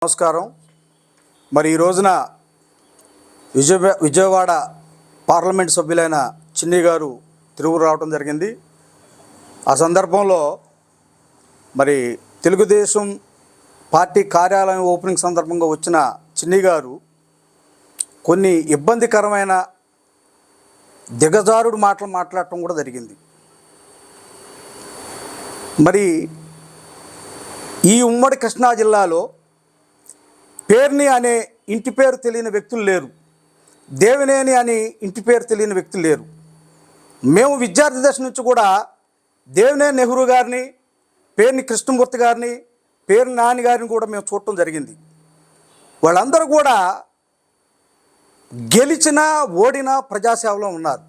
నమస్కారం. మరి ఈ రోజున విజయవాడ పార్లమెంట్ సభ్యులైన చిన్ని గారు తిరుగు రావడం జరిగింది. ఆ సందర్భంలో మరి తెలుగుదేశం పార్టీ కార్యాలయం ఓపెనింగ్ సందర్భంగా వచ్చిన చిన్ని గారు కొన్ని ఇబ్బందికరమైన దిగజారుడు మాటలు మాట్లాడటం కూడా జరిగింది. మరి ఈ ఉమ్మడి కృష్ణా జిల్లాలో పేర్ని అనే ఇంటి పేరు తెలియని వ్యక్తులు లేరు, దేవినేని అని ఇంటి పేరు తెలియని వ్యక్తులు లేరు. మేము విద్యార్థి దశ నుంచి కూడా దేవినేని నెహ్రూ గారిని, పేర్ని కృష్ణమూర్తి గారిని, పేరు నాని గారిని కూడా మేము చూడటం జరిగింది. వాళ్ళందరూ కూడా గెలిచినా ఓడినా ప్రజాసేవలో ఉన్నారు.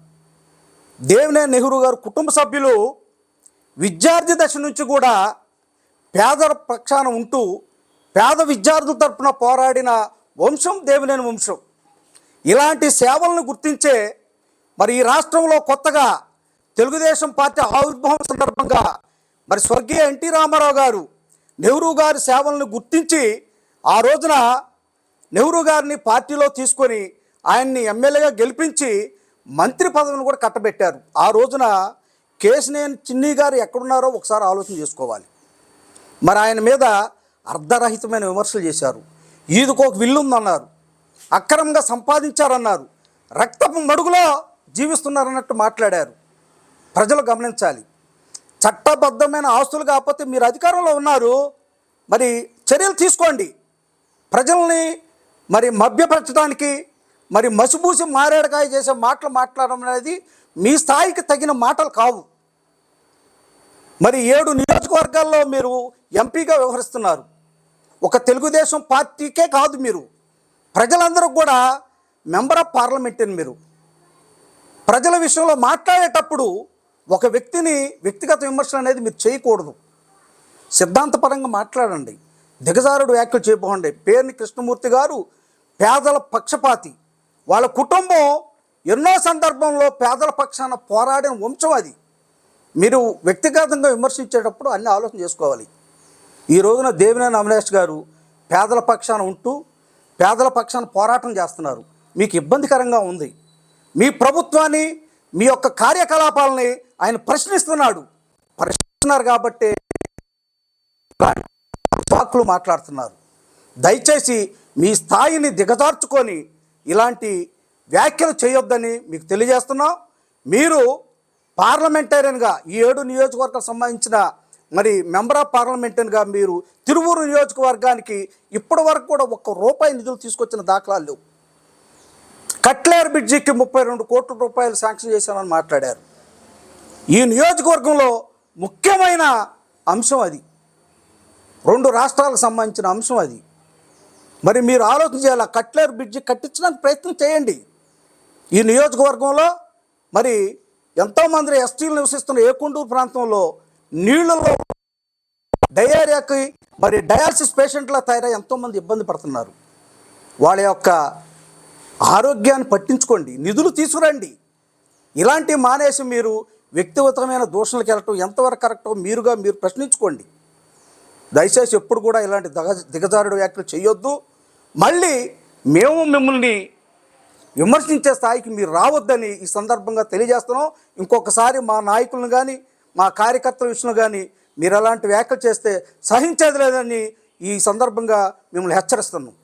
దేవినేని నెహ్రూ గారు కుటుంబ సభ్యులు విద్యార్థి దశ నుంచి కూడా పేదల పక్షాన ఉంటూ పేద విద్యార్థుల తరపున పోరాడిన వంశం దేవినేని వంశం. ఇలాంటి సేవలను గుర్తించే మరి ఈ రాష్ట్రంలో కొత్తగా తెలుగుదేశం పార్టీ ఆవిర్భావం సందర్భంగా మరి స్వర్గీయ ఎన్టీ రామారావు గారు నెహ్రూ గారి సేవలను గుర్తించి ఆ రోజున నెహ్రూ గారిని పార్టీలో తీసుకొని ఆయన్ని ఎమ్మెల్యేగా గెలిపించి మంత్రి పదవిని కూడా కట్టబెట్టారు. ఆ రోజున కేశినేని చిన్ని గారు ఎక్కడున్నారో ఒకసారి ఆలోచన చేసుకోవాలి. మరి ఆయన మీద అర్ధరహితమైన విమర్శలు చేశారు. ఈదుకో ఒక విల్లు ఉందన్నారు, అక్రమంగా సంపాదించారన్నారు, రక్తపు మడుగులో జీవిస్తున్నారన్నట్టు మాట్లాడారు. ప్రజలు గమనించాలి. చట్టబద్ధమైన ఆస్తులు కాకపోతే మీరు అధికారంలో ఉన్నారు, మరి చర్యలు తీసుకోండి. ప్రజల్ని మరి మభ్యపరచడానికి మరి మసిబూసి మారేడుకాయ చేసే మాటలు మాట్లాడడం అనేది మీ స్థాయికి తగిన మాటలు కావు. మరి 7 నియోజకవర్గాల్లో మీరు ఎంపీగా వ్యవహరిస్తున్నారు. ఒక తెలుగుదేశం పార్టీకే కాదు, మీరు ప్రజలందరూ కూడా మెంబర్ ఆఫ్ పార్లమెంట్ అని. మీరు ప్రజల విషయంలో మాట్లాడేటప్పుడు ఒక వ్యక్తిని వ్యక్తిగత విమర్శలు అనేది మీరు చేయకూడదు. సిద్ధాంతపరంగా మాట్లాడండి, దిగజారుడు వ్యాఖ్యలు చేయబోండి. పేర్ని కృష్ణమూర్తి గారు పేదల పక్షపాతి. వాళ్ళ కుటుంబం ఎన్నో సందర్భంలో పేదల పక్షాన పోరాడిన వంశం అది. మీరు వ్యక్తిగతంగా విమర్శించేటప్పుడు అన్ని ఆలోచన చేసుకోవాలి. ఈ రోజున దేవినేని అవినాష్ గారు పేదల పక్షాన ఉంటూ పేదల పక్షాన పోరాటం చేస్తున్నారు. మీకు ఇబ్బందికరంగా ఉంది. మీ ప్రభుత్వాన్ని, మీ యొక్క కార్యకలాపాలని ఆయన ప్రశ్నిస్తున్నారు కాబట్టి వాక్కులు మాట్లాడుతున్నారు. దయచేసి మీ స్థాయిని దిగజార్చుకొని ఇలాంటి వ్యాఖ్యలు చేయొద్దని మీకు తెలియజేస్తున్నాం. మీరు పార్లమెంటేరియన్గా ఈ 7 నియోజకవర్గాలకు సంబంధించిన మరి మెంబర్ ఆఫ్ పార్లమెంటరీగా మీరు తిరువూరు నియోజకవర్గానికి ఇప్పటి వరకు కూడా ₹1 నిధులు తీసుకొచ్చిన దాఖలాలు లేవు. కట్లేరు బ్రిడ్జికి 32 కోట్ల రూపాయలు శాంక్షన్ చేశామని మాట్లాడారు. ఈ నియోజకవర్గంలో ముఖ్యమైన అంశం అది, 2 రాష్ట్రాలకు సంబంధించిన అంశం అది. మరి మీరు ఆలోచన చేయాలి. కట్లేరు బ్రిడ్జి కట్టించడానికి ప్రయత్నం చేయండి. ఈ నియోజకవర్గంలో మరి ఎంతోమంది ఎస్టీలు నివసిస్తున్న ఏకొండూరు ప్రాంతంలో నీళ్లలో డయేరియాకి మరి డయాలసిస్ పేషెంట్లా తయారై ఎంతోమంది ఇబ్బంది పడుతున్నారు. వాళ్ళ యొక్క ఆరోగ్యాన్ని పట్టించుకోండి, నిధులు తీసుకురండి. ఇలాంటి మానేసి మీరు వ్యక్తిగతమైన దూషణలకు వెళ్ళటం ఎంతవరకు కరెక్టో మీరు ప్రశ్నించుకోండి. దయచేసి ఎప్పుడు కూడా ఇలాంటి దిగజారుడు వ్యాఖ్యలు చేయొద్దు. మళ్ళీ మేము మిమ్మల్ని విమర్శించే స్థాయికి మీరు రావద్దని ఈ సందర్భంగా తెలియజేస్తున్నాం. ఇంకొకసారి మా నాయకులను కానీ మా కార్యకర్తల విషయంలో కానీ మీరు అలాంటి వ్యాఖ్యలు చేస్తే సహించేది లేదని ఈ సందర్భంగా మిమ్మల్ని హెచ్చరిస్తున్నాం.